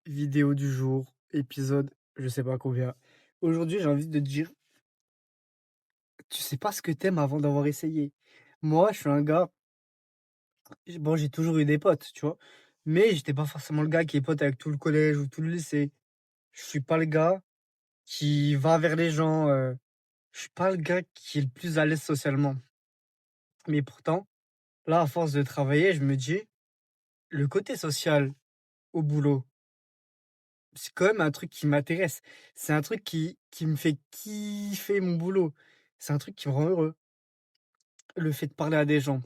Vidéo du jour, épisode, je sais pas combien. Aujourd'hui, j'ai envie de te dire, tu sais pas ce que t'aimes avant d'avoir essayé. Moi, je suis un gars, bon, j'ai toujours eu des potes, tu vois, mais j'étais pas forcément le gars qui est pote avec tout le collège ou tout le lycée. Je suis pas le gars qui va vers les gens, je suis pas le gars qui est le plus à l'aise socialement. Mais pourtant, là, à force de travailler, je me dis, le côté social au boulot, c'est quand même un truc qui m'intéresse. C'est un truc qui me fait kiffer mon boulot. C'est un truc qui me rend heureux, le fait de parler à des gens.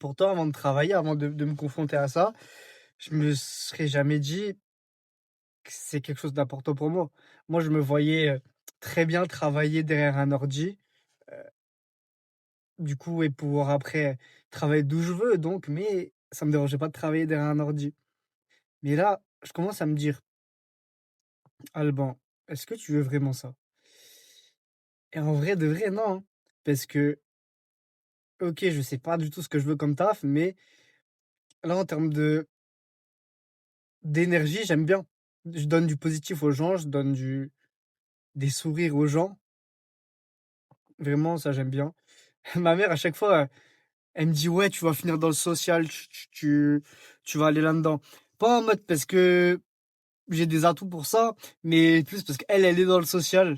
Pourtant, avant de travailler, avant de me confronter à ça, je me serais jamais dit que c'est quelque chose d'important pour moi. Moi, je me voyais, très bien travailler derrière un ordi, du coup et pouvoir après travailler d'où je veux donc, mais ça me dérangeait pas de travailler derrière un ordi. Mais là, je commence à me dire: «Alban, est-ce que tu veux vraiment ça?» Et en vrai de vrai, non, hein, parce que OK, je sais pas du tout ce que je veux comme taf, mais là, en termes de d'énergie, j'aime bien. Je donne du positif aux gens, je donne du des sourires aux gens. Vraiment, ça, j'aime bien. Ma mère, à chaque fois, elle me dit: «Ouais, tu vas finir dans le social, tu vas aller là-dedans». Pas en mode parce que j'ai des atouts pour ça, mais plus parce qu'elle, elle est dans le social.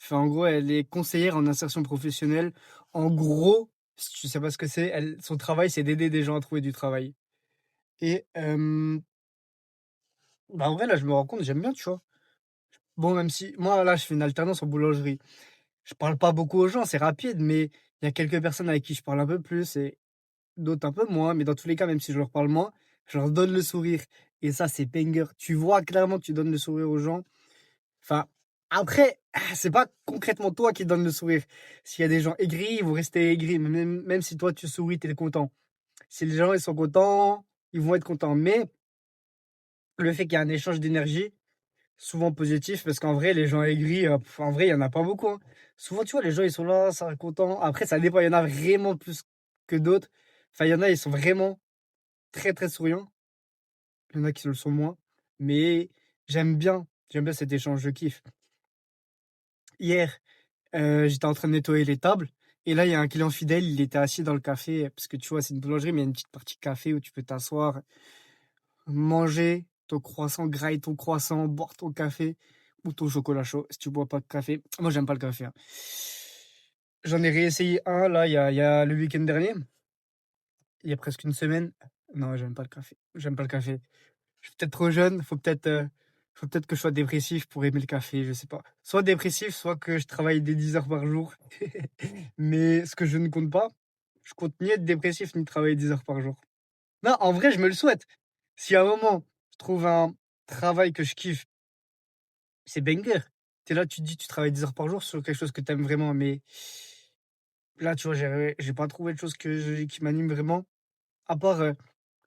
Enfin, en gros, elle est conseillère en insertion professionnelle. En gros, si tu sais pas ce que c'est, elle son travail, c'est d'aider des gens à trouver du travail et bah, en vrai, là, je me rends compte, j'aime bien, tu vois? Bon, même si moi, là, je fais une alternance en boulangerie. Je parle pas beaucoup aux gens, c'est rapide, mais il y a quelques personnes avec qui je parle un peu plus et d'autres un peu moins, mais dans tous les cas, même si je leur parle moins, je leur donne le sourire et ça, c'est banger. Tu vois clairement que tu donnes le sourire aux gens. Enfin, après, c'est pas concrètement toi qui donnes le sourire. S'il y a des gens aigris, ils vont rester aigris, même si toi tu souris, tu es content. Si les gens ils sont contents, ils vont être contents. Mais le fait qu'il y a un échange d'énergie, souvent positif, parce qu'en vrai, les gens aigris, en vrai, il y en a pas beaucoup, hein. Souvent, tu vois, les gens, ils sont là, ça contents. Après, ça dépend, il y en a vraiment plus que d'autres. Enfin, il y en a, ils sont vraiment très, très souriants. Il y en a qui le sont moins. Mais j'aime bien cet échange, je kiffe. Hier, j'étais en train de nettoyer les tables et là, il y a un client fidèle, il était assis dans le café, parce que tu vois, c'est une boulangerie, mais il y a une petite partie café où tu peux t'asseoir, manger ton croissant, grailler ton croissant, boire ton café ou ton chocolat chaud si tu bois pas de café. Moi, j'aime pas le café, hein. J'en ai réessayé un là, il y a le week-end dernier, il y a presque une semaine. Non, j'aime pas le café. J'aime pas le café. Je suis peut-être trop jeune, faut peut-être que je sois dépressif pour aimer le café, je sais pas. Soit dépressif, soit que je travaille des 10 heures par jour. Mais ce que je ne compte pas, je compte ni être dépressif, ni travailler 10 heures par jour. Non, en vrai, je me le souhaite. Si à un moment, je trouve un travail que je kiffe, c'est banger. Tu es là, tu te dis, tu travailles 10 heures par jour sur quelque chose que tu aimes vraiment, mais là, tu vois, j'ai pas trouvé de choses qui m'animent vraiment. À part,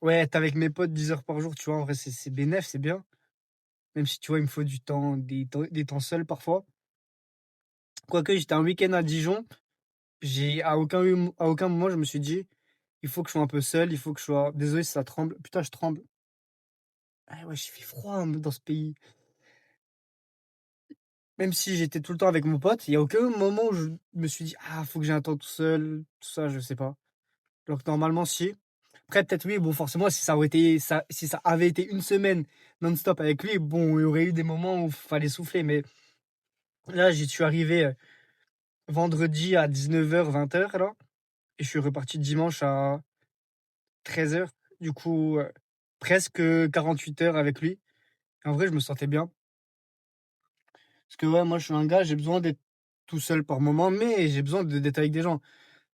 ouais, être avec mes potes 10 heures par jour, tu vois, en vrai, c'est bénef, c'est bien. Même si, tu vois, il me faut du temps, des temps seuls parfois. Quoique, j'étais un week-end à Dijon, à aucun moment, je me suis dit: «Il faut que je sois un peu seul, il faut que je sois» désolé si ça tremble. Putain, je tremble. Ah ouais, il fait froid, dans ce pays. Même si j'étais tout le temps avec mon pote, il y a aucun moment où je me suis dit: «Ah, faut que j'ai un temps tout seul», tout ça, je sais pas. Alors que normalement, si. Après, peut-être oui, bon, forcément, si ça avait été une semaine non-stop avec lui, bon, il y aurait eu des moments où il fallait souffler, mais là, j'y suis arrivé, vendredi à 19h, 20h là et je suis reparti dimanche à 13h. Du coup, presque 48 heures avec lui. En vrai, je me sentais bien. Parce que ouais, moi, je suis un gars, j'ai besoin d'être tout seul par moment, mais j'ai besoin d'être avec des gens.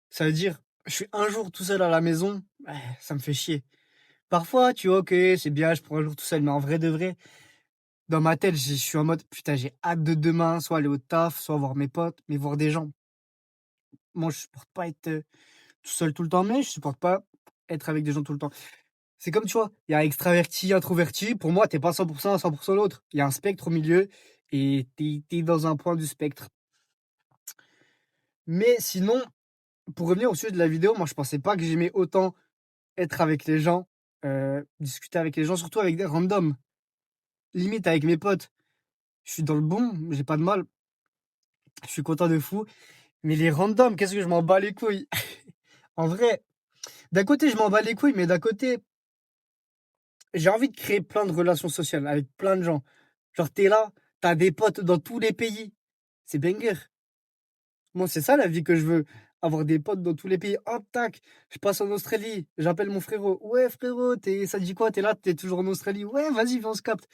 Ça veut dire, je suis un jour tout seul à la maison, ça me fait chier. Parfois, tu vois, OK, c'est bien, je prends un jour tout seul, mais en vrai de vrai, dans ma tête, je suis en mode: «Putain, j'ai hâte de demain, soit aller au taf, soit voir mes potes, mais voir des gens». Moi, je supporte pas être, tout seul tout le temps, mais je supporte pas être avec des gens tout le temps. C'est comme, tu vois, il y a extraverti, introverti. Pour moi, tu pas 100 à 100 l'autre. Il y a un spectre au milieu et tu es dans un point du spectre. Mais sinon, pour revenir au sujet de la vidéo, moi, je pensais pas que j'aimais autant être avec les gens, discuter avec les gens, surtout avec des randoms. limite avec mes potes, je suis dans le bon, j'ai pas de mal, je suis content de fou. Mais les randoms, qu'est-ce que je m'en bats les couilles? En vrai, d'un côté, je m'en bats les couilles, mais d'un côté, j'ai envie de créer plein de relations sociales avec plein de gens. Genre, tu là, t'as des potes dans tous les pays. C'est banger. Moi, c'est ça la vie que je veux. Avoir des potes dans tous les pays. Hop, tac, je passe en Australie, j'appelle mon frérot. Ouais, frérot, ça te dit quoi? T'es là, t'es toujours en Australie. Ouais, vas-y, viens, on se capte.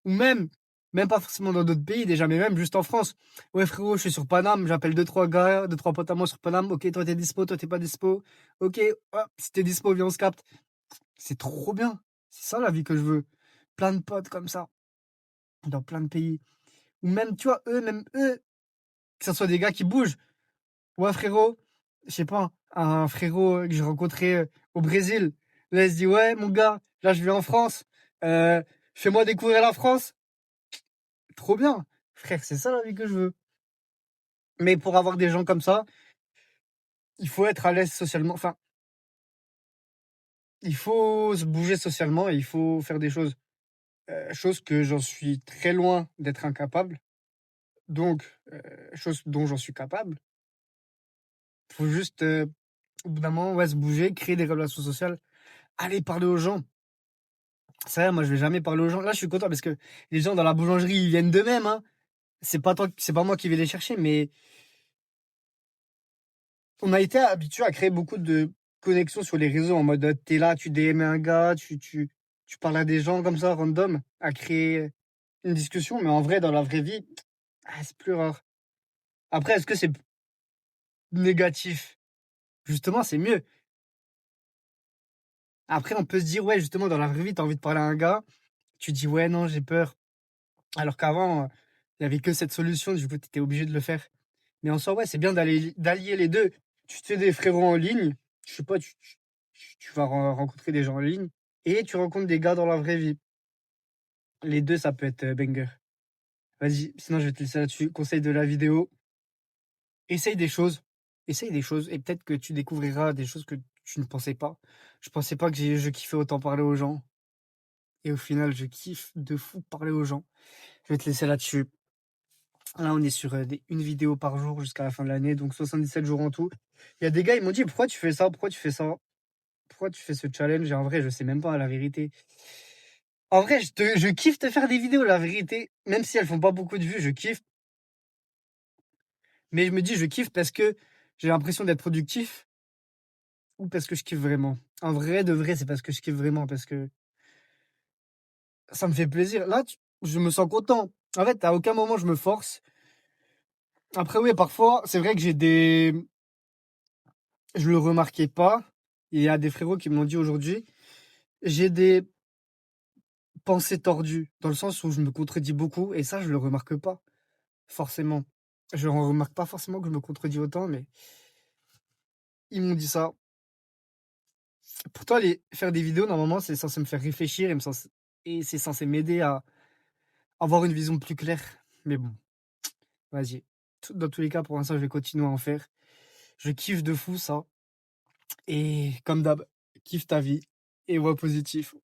Ou même pas forcément dans d'autres pays déjà, mais même juste en France. Ouais, frérot, je suis sur Paname, j'appelle deux trois gars, deux trois potes à moi sur Paname. Ok, toi t'es dispo, toi t'es pas dispo. Ok, hop, si t'es dispo, viens, on se capte. C'est trop bien. C'est ça la vie que je veux. Plein de potes comme ça, dans plein de pays. Ou même, tu vois, même eux, que ce soit des gars qui bougent. Ouais, frérot, je sais pas, un frérot que j'ai rencontré au Brésil. Là, il se dit, ouais, mon gars, là, je vais en France. Euh, Fais-moi découvrir la France. Trop bien. Frère, c'est ça la vie que je veux. Mais pour avoir des gens comme ça, il faut être à l'aise socialement. Enfin, il faut se bouger socialement et il faut faire des choses. Chose que j'en suis très loin d'être incapable. Donc, chose dont j'en suis capable. Faut juste, au bout d'un moment, ouais, se bouger, créer des relations sociales, aller parler aux gens. C'est vrai, moi, je vais jamais parler aux gens. Là, je suis content parce que les gens dans la boulangerie, ils viennent d'eux-mêmes, hein. C'est pas moi qui vais les chercher, mais on a été habitué à créer beaucoup de connexions sur les réseaux en mode, tu là, tu DM un gars, tu parles à des gens comme ça, random, à créer une discussion, mais en vrai, dans la vraie vie, c'est plus rare. Après, est-ce que c'est négatif? Justement, c'est mieux. Après, on peut se dire: «Ouais, justement, dans la vraie vie, tu as envie de parler à un gars», tu dis: «Ouais, non, j'ai peur». Alors qu'avant, il y avait que cette solution, du coup, tu étais obligé de le faire. Mais en soi, ouais, c'est bien d'allier les 2. Tu te fais des frérots en ligne, je sais pas, tu vas rencontrer des gens en ligne et tu rencontres des gars dans la vraie vie. Les 2 ça peut être, banger. Vas-y, sinon je vais te laisser là-dessus. Conseil de la vidéo, essaye des choses, essaye des choses et peut-être que tu découvriras des choses que tu ne pensais pas. Je pensais pas que je kiffais autant parler aux gens et au final, je kiffe de fou parler aux gens. Je vais te laisser là-dessus. Là, on est sur, une vidéo par jour jusqu'à la fin de l'année, donc 77 jours en tout. Il y a des gars, ils m'ont dit: «Pourquoi tu fais ça? Pourquoi tu fais ça? Pourquoi tu fais ce challenge?» Et en vrai, je sais même pas la vérité. En vrai, je kiffe te faire des vidéos, la vérité. Même si elles font pas beaucoup de vues, je kiffe. Mais je me dis: «Je kiffe parce que j'ai l'impression d'être productif ou parce que je kiffe vraiment?» En vrai de vrai, c'est parce que je kiffe vraiment, parce que ça me fait plaisir. Là, je me sens content. En fait, à aucun moment je me force. Après oui, parfois, c'est vrai que je le remarquais pas. Il y a des frérots qui m'ont dit aujourd'hui, j'ai des pensées tordues, dans le sens où je me contredis beaucoup et ça, je le remarque pas forcément. Je ne remarque pas forcément que je me contredis autant, mais ils m'ont dit ça. Pourtant, faire des vidéos, normalement, c'est censé me faire réfléchir et c'est censé m'aider à avoir une vision plus claire. Mais bon, vas-y. Dans tous les cas, pour l'instant, je vais continuer à en faire. Je kiffe de fou ça. Et comme d'hab, kiffe ta vie et vois positif.